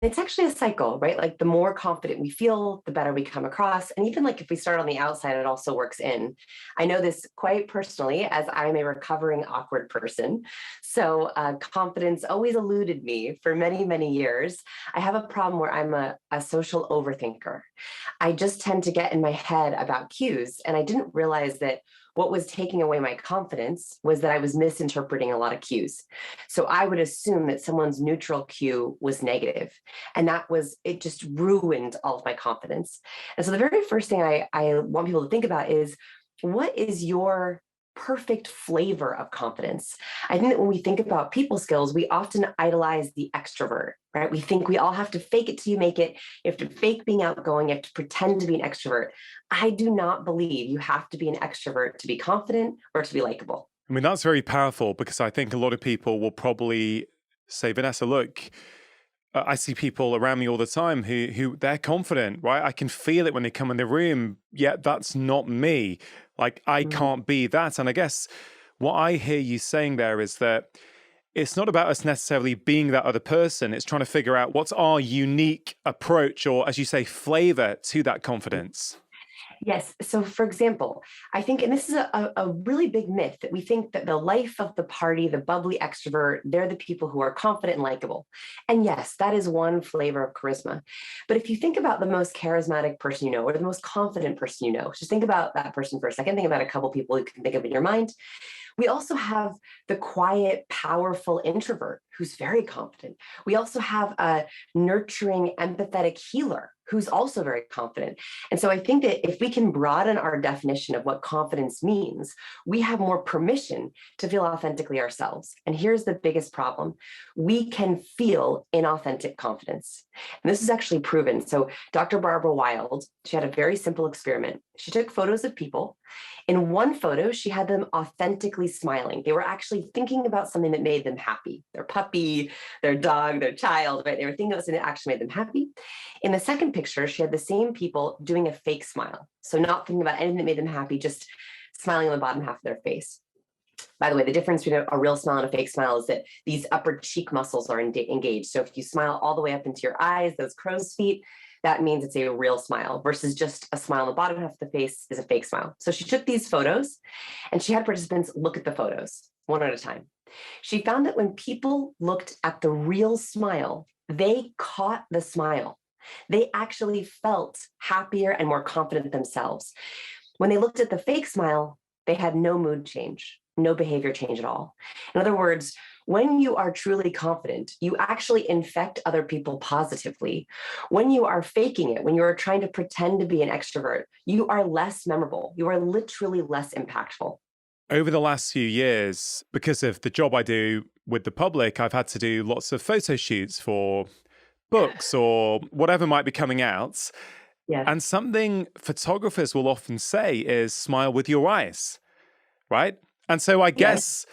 it's actually a cycle, right? Like the more confident we feel, the better we come across. And even like if we start on the outside, it also works in. I know this quite personally as I'm a recovering awkward person. So confidence always eluded me for many, many years. I have a problem where I'm a social overthinker. I just tend to get in my head about cues. And I didn't realize that what was taking away my confidence was that I was misinterpreting a lot of cues. So I would assume that someone's neutral cue was negative. And it just ruined all of my confidence. And so the very first thing I want people to think about is, what is your perfect flavor of confidence? I think that when we think about people skills, we often idolize the extrovert, right? We think we all have to fake it till you make it. You have to fake being outgoing. You have to pretend to be an extrovert. I do not believe you have to be an extrovert to be confident or to be likable. I mean, that's very powerful because I think a lot of people will probably say, Vanessa, look, I see people around me all the time who they're confident, right? I can feel it when they come in the room, yet that's not me. Like, I can't be that. And I guess what I hear you saying there is that it's not about us necessarily being that other person. It's trying to figure out what's our unique approach or, as you say, flavor to that confidence. Yes. So, for example, I think, and this is a really big myth, that we think that the life of the party, the bubbly extrovert, they're the people who are confident and likable. And yes, that is one flavor of charisma. But if you think about the most charismatic person you know, or the most confident person you know, just think about that person for a second. Think about a couple people you can think of in your mind. We also have the quiet, powerful introvert who's very confident. We also have a nurturing, empathetic healer who's also very confident. And so I think that if we can broaden our definition of what confidence means, we have more permission to feel authentically ourselves. And here's the biggest problem: we can feel inauthentic confidence. And this is actually proven. So Dr. Barbara Wild, she had a very simple experiment. She took photos of people. In one photo, she had them authentically smiling. They were actually thinking about something that made them happy: their puppy, their dog, their child, right? They were thinking about something that actually made them happy. In the second picture, she had the same people doing a fake smile. So not thinking about anything that made them happy, just smiling on the bottom half of their face. By the way, the difference between a real smile and a fake smile is that these upper cheek muscles are engaged. So if you smile all the way up into your eyes, those crow's feet, that means it's a real smile, versus just a smile on the bottom half of the face is a fake smile. So she took these photos and she had participants look at the photos one at a time. She found that when people looked at the real smile, they caught the smile. They actually felt happier and more confident themselves. When they looked at the fake smile, they had no mood change, no behavior change at all. In other words, when you are truly confident, you actually infect other people positively. When you are faking it, when you are trying to pretend to be an extrovert, you are less memorable. You are literally less impactful. Over the last few years, because of the job I do with the public, I've had to do lots of photo shoots for books or whatever might be coming out. Yes. And something photographers will often say is smile with your eyes, right? And so I Yes. guess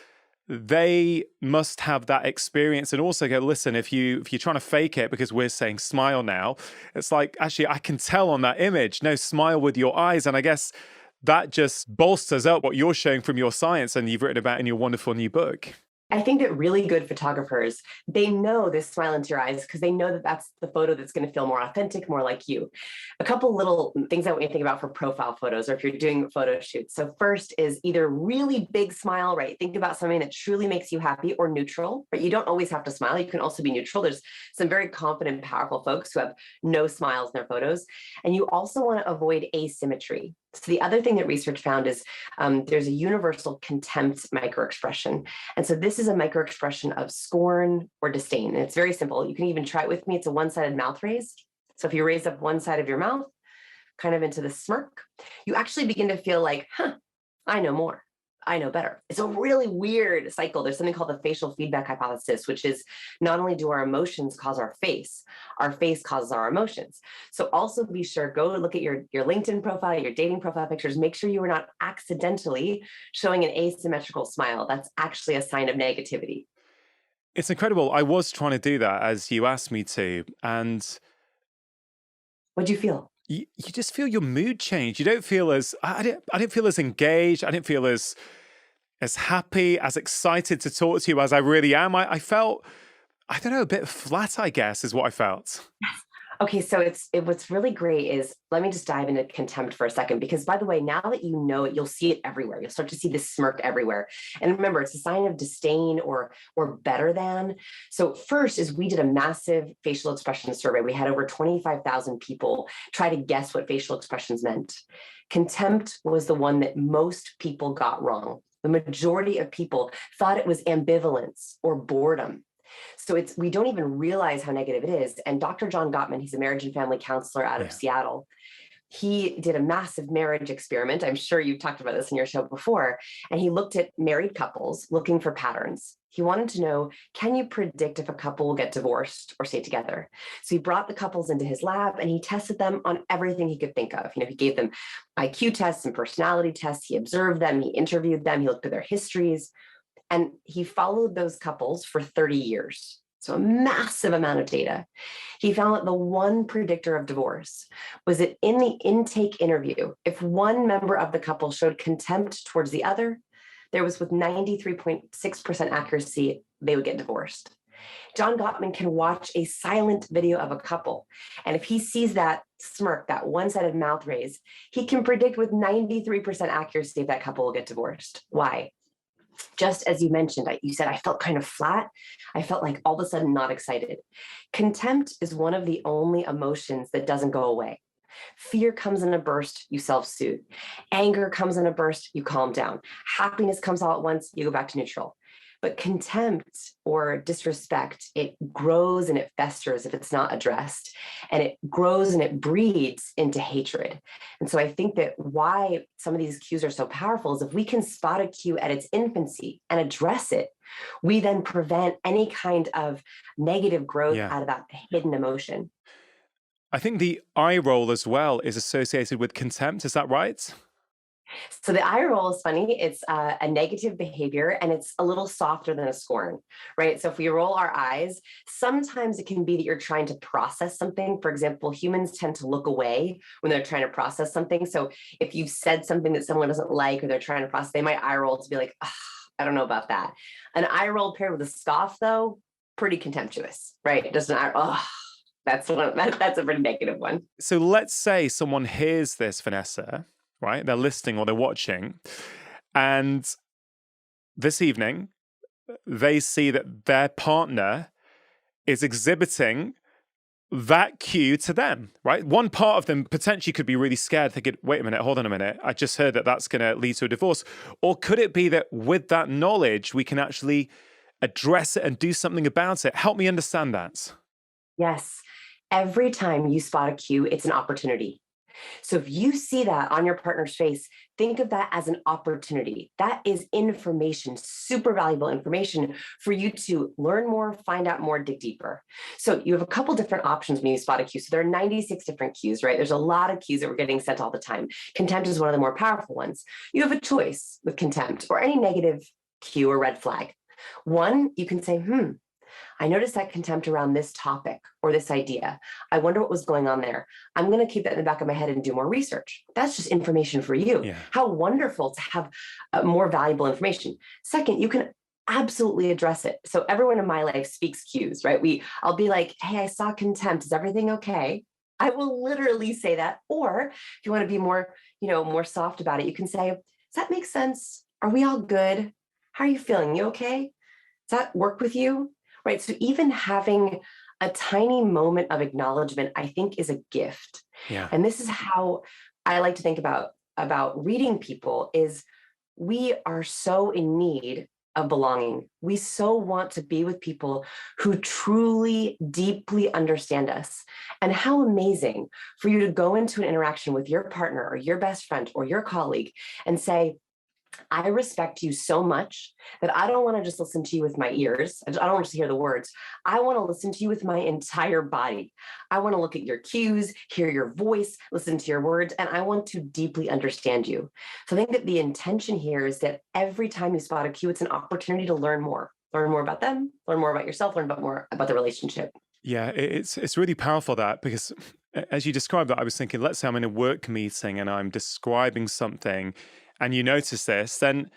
they must have that experience and also go, listen, if you're trying to fake it because we're saying smile now, it's like, actually, I can tell on that image, no, smile with your eyes. And I guess that just bolsters up what you're showing from your science and you've written about in your wonderful new book. I think that really good photographers, they know this smile into your eyes because they know that that's the photo that's going to feel more authentic, more like you. A couple little things I want you to think about for profile photos or if you're doing photo shoots. So first is either really big smile, right? Think about something that truly makes you happy, or neutral, right? You don't always have to smile. You can also be neutral. There's some very confident, powerful folks who have no smiles in their photos. And you also want to avoid asymmetry. So the other thing that research found is there's a universal contempt microexpression. And so this is a microexpression of scorn or disdain. And it's very simple. You can even try it with me. It's a one-sided mouth raise. So if you raise up one side of your mouth, kind of into the smirk, you actually begin to feel like, I know more. I know better. It's a really weird cycle. There's something called the facial feedback hypothesis, which is not only do our emotions cause our face causes our emotions. So also be sure, go look at your LinkedIn profile, your dating profile pictures, make sure you are not accidentally showing an asymmetrical smile. That's actually a sign of negativity. It's incredible. I was trying to do that as you asked me to. And What'd you feel? you just feel your mood change. You don't feel as, I didn't feel as engaged. I didn't feel as happy, as excited to talk to you as I really am. I felt I don't know, a bit flat, I guess, is what I felt. Okay, so what's really great is, let me just dive into contempt for a second, because by the way, now that you know it, you'll see it everywhere. You'll start to see this smirk everywhere. And remember, it's a sign of disdain or better than. So first is, we did a massive facial expression survey. We had over 25,000 people try to guess what facial expressions meant. Contempt was the one that most people got wrong. The majority of people thought it was ambivalence or boredom. So we don't even realize how negative it is. And Dr. John Gottman, he's a marriage and family counselor out of Yeah. Seattle. He did a massive marriage experiment. I'm sure you've talked about this in your show before. And he looked at married couples looking for patterns. He wanted to know, can you predict if a couple will get divorced or stay together? So he brought the couples into his lab and he tested them on everything he could think of. He gave them IQ tests and personality tests. He observed them, he interviewed them, he looked at their histories. And he followed those couples for 30 years. So a massive amount of data. He found that the one predictor of divorce was that in the intake interview, if one member of the couple showed contempt towards the other, there was, with 93.6% accuracy, they would get divorced. John Gottman can watch a silent video of a couple. And if he sees that smirk, that one-sided mouth raise, he can predict with 93% accuracy if that couple will get divorced. Why? Just as you mentioned, you said, I felt kind of flat. I felt like all of a sudden not excited. Contempt is one of the only emotions that doesn't go away. Fear comes in a burst, you self-soothe. Anger comes in a burst, you calm down. Happiness comes all at once, you go back to neutral. But contempt or disrespect, it grows and it festers if it's not addressed. And it grows and it breeds into hatred. And so I think that why some of these cues are so powerful is, if we can spot a cue at its infancy and address it, we then prevent any kind of negative growth Yeah. out of that hidden emotion. I think the eye roll as well is associated with contempt. Is that right? So the eye roll is funny. It's a negative behavior, and it's a little softer than a scorn, right? So if we roll our eyes, sometimes it can be that you're trying to process something. For example, humans tend to look away when they're trying to process something. So if you've said something that someone doesn't like, or they're trying to process, they might eye roll to be like, "Ugh, I don't know about that." An eye roll paired with a scoff, though, pretty contemptuous, right? Just an eye, oh, that's that's a pretty negative one. So let's say someone hears this, Vanessa, right? They're listening or they're watching, and this evening they see that their partner is exhibiting that cue to them, right? One part of them potentially could be really scared, thinking, wait a minute, hold on a minute. I just heard that that's going to lead to a divorce. Or could it be that with that knowledge, we can actually address it and do something about it? Help me understand that. Yes. Every time you spot a cue, it's an opportunity. So if you see that on your partner's face, think of that as an opportunity. That is information, super valuable information for you to learn more, find out more, dig deeper. So you have a couple different options when you spot a cue. So there are 96 different cues, right? There's a lot of cues that we're getting sent all the time. Contempt is one of the more powerful ones. You have a choice with contempt or any negative cue or red flag. One, you can say, I noticed that contempt around this topic or this idea. I wonder what was going on there. I'm going to keep that in the back of my head and do more research. That's just information for you. Yeah. How wonderful to have more valuable information. Second, you can absolutely address it. So everyone in my life speaks cues, right? I'll be like, hey, I saw contempt. Is everything okay? I will literally say that. Or if you want to be more, more soft about it, you can say, does that make sense? Are we all good? How are you feeling? You okay? Does that work with you? Right. So even having a tiny moment of acknowledgement, I think, is a gift. Yeah. And this is how I like to think about reading people is, we are so in need of belonging. We so want to be with people who truly, deeply understand us. And how amazing for you to go into an interaction with your partner or your best friend or your colleague and say, I respect you so much that I don't want to just listen to you with my ears. I don't want to hear the words. I want to listen to you with my entire body. I want to look at your cues, hear your voice, listen to your words, and I want to deeply understand you. So I think that the intention here is that every time you spot a cue, it's an opportunity to learn more about them, learn more about yourself, learn more about the relationship. Yeah, it's really powerful, that, because as you described that, I was thinking, let's say I'm in a work meeting and I'm describing something and you notice this, then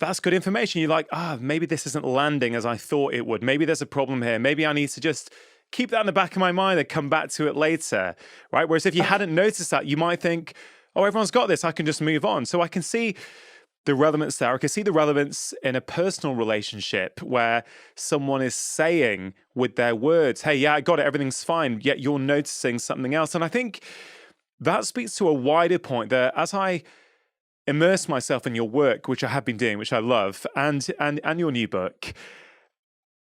that's good information. You're like, maybe this isn't landing as I thought it would. Maybe there's a problem here. Maybe I need to just keep that in the back of my mind and come back to it later, right? Whereas if you Okay. hadn't noticed that, you might think, oh, everyone's got this, I can just move on. So I can see the relevance there. I can see the relevance in a personal relationship where someone is saying with their words, hey, yeah, I got it, everything's fine, yet you're noticing something else. And I think that speaks to a wider point that as I immerse myself in your work, which I have been doing, which I love, and your new book,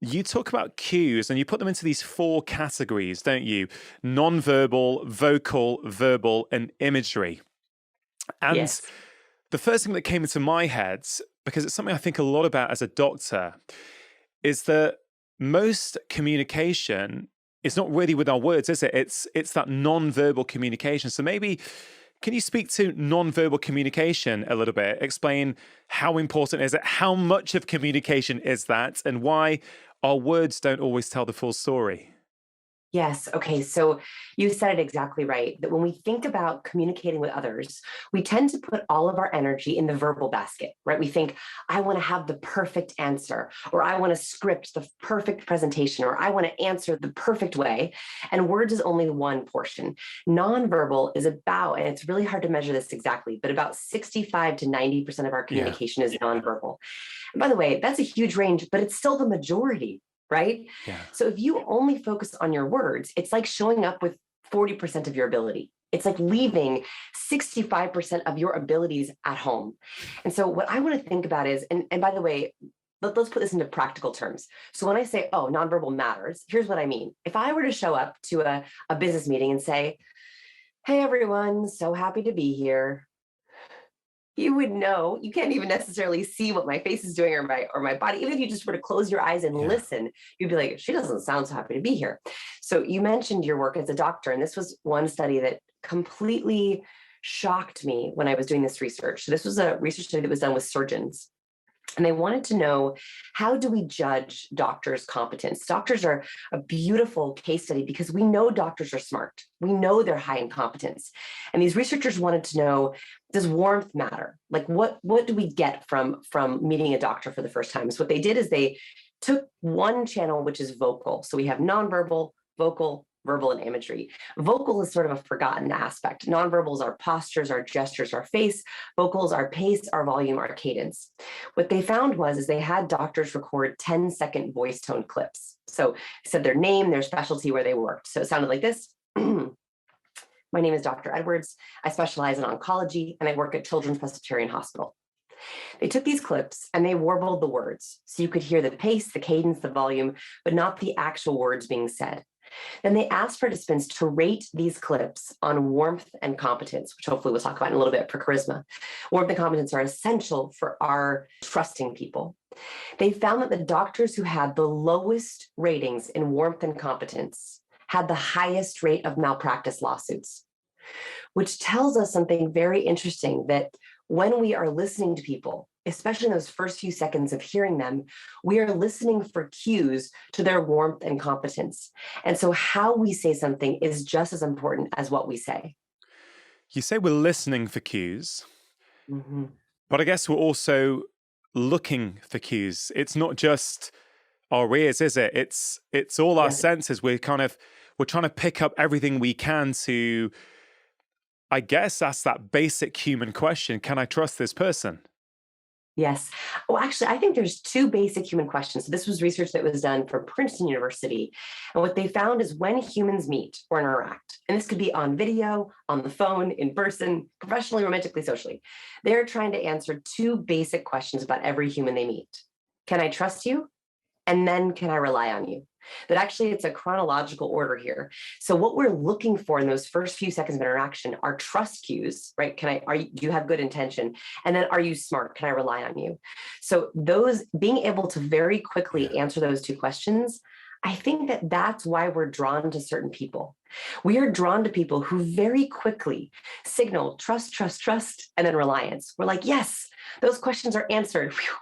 you talk about cues and you put them into these 4 categories, don't you? Nonverbal, vocal, verbal, and imagery. And Yes. the first thing that came into my head, because it's something I think a lot about as a doctor, is that most communication is not really with our words, is it? It's that non-verbal communication. So maybe can you speak to non-verbal communication a little bit? Explain how important is it? How much of communication is that? And why our words don't always tell the full story? Yes. Okay. So you said it exactly right that when we think about communicating with others, we tend to put all of our energy in the verbal basket, right? We think, I want to have the perfect answer, or I want to script the perfect presentation, or I want to answer the perfect way. And words is only one portion. Nonverbal is about, and it's really hard to measure this exactly, but about 65 to 90% of our Yeah. communication is nonverbal. And by the way, that's a huge range, but it's still the majority, right? Yeah. So if you only focus on your words, it's like showing up with 40% of your ability. It's like leaving 65% of your abilities at home. And so what I want to think about is, and by the way, let's put this into practical terms. So when I say, oh, nonverbal matters, here's what I mean. If I were to show up to a business meeting and say, hey, everyone, so happy to be here, you would know. You can't even necessarily see what my face is doing, or my body. Even if you just were to close your eyes and Yeah. listen, you'd be like, she doesn't sound so happy to be here. So you mentioned your work as a doctor, and this was one study that completely shocked me when I was doing this research. So this was a research study that was done with surgeons. And they wanted to know, how do we judge doctors' competence? Doctors are a beautiful case study because we know doctors are smart. We know they're high in competence. And these researchers wanted to know, does warmth matter? Like what do we get from meeting a doctor for the first time? So what they did is they took one channel, which is vocal. So we have nonverbal, vocal, verbal, and imagery. Vocal is sort of a forgotten aspect. Nonverbal is our postures, our gestures, our face. Vocals, our pace, our volume, our cadence. What they found is they had doctors record 10-second voice tone clips. So they said their name, their specialty, where they worked. So it sounded like this. My name is Dr. Edwards. I specialize in oncology, and I work at Children's Presbyterian Hospital. They took these clips and they warbled the words. So you could hear the pace, the cadence, the volume, but not the actual words being said. Then they asked participants to rate these clips on warmth and competence, which hopefully we'll talk about in a little bit for charisma. Warmth and competence are essential for our trusting people. They found that the doctors who had the lowest ratings in warmth and competence had the highest rate of malpractice lawsuits, which tells us something very interesting, that when we are listening to people, especially in those first few seconds of hearing them, we are listening for cues to their warmth and competence. And so how we say something is just as important as what we say. You say we're listening for cues, Mm-hmm. but I guess we're also looking for cues. It's not just our ears, is it? It's all our Yes. senses. We're trying to pick up everything we can to, I guess, ask that basic human question: can I trust this person? Yes. Well, actually, I think there's two basic human questions. So this was research that was done from Princeton University. And what they found is when humans meet or interact, and this could be on video, on the phone, in person, professionally, romantically, socially, they're trying to answer two basic questions about every human they meet. Can I trust you? And then can I rely on you? That actually it's a chronological order here. So what we're looking for in those first few seconds of interaction are trust cues, right? Do you have good intention? And then are you smart? Can I rely on you? So those, being able to very quickly Yeah. answer those two questions, I think that that's why we're drawn to certain people. We are drawn to people who very quickly signal trust, trust, trust, and then reliance. We're like, yes, those questions are answered. Whew.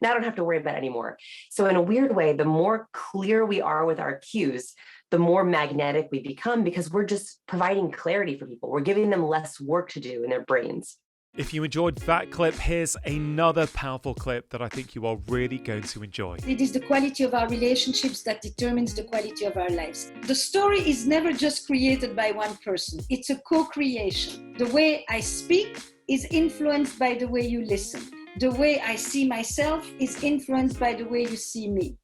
Now I don't have to worry about it anymore. So in a weird way, the more clear we are with our cues, the more magnetic we become, because we're just providing clarity for people. We're giving them less work to do in their brains. If you enjoyed that clip, here's another powerful clip that I think you are really going to enjoy. It is the quality of our relationships that determines the quality of our lives. The story is never just created by one person. It's a co-creation. The way I speak is influenced by the way you listen. The way I see myself is influenced by the way you see me.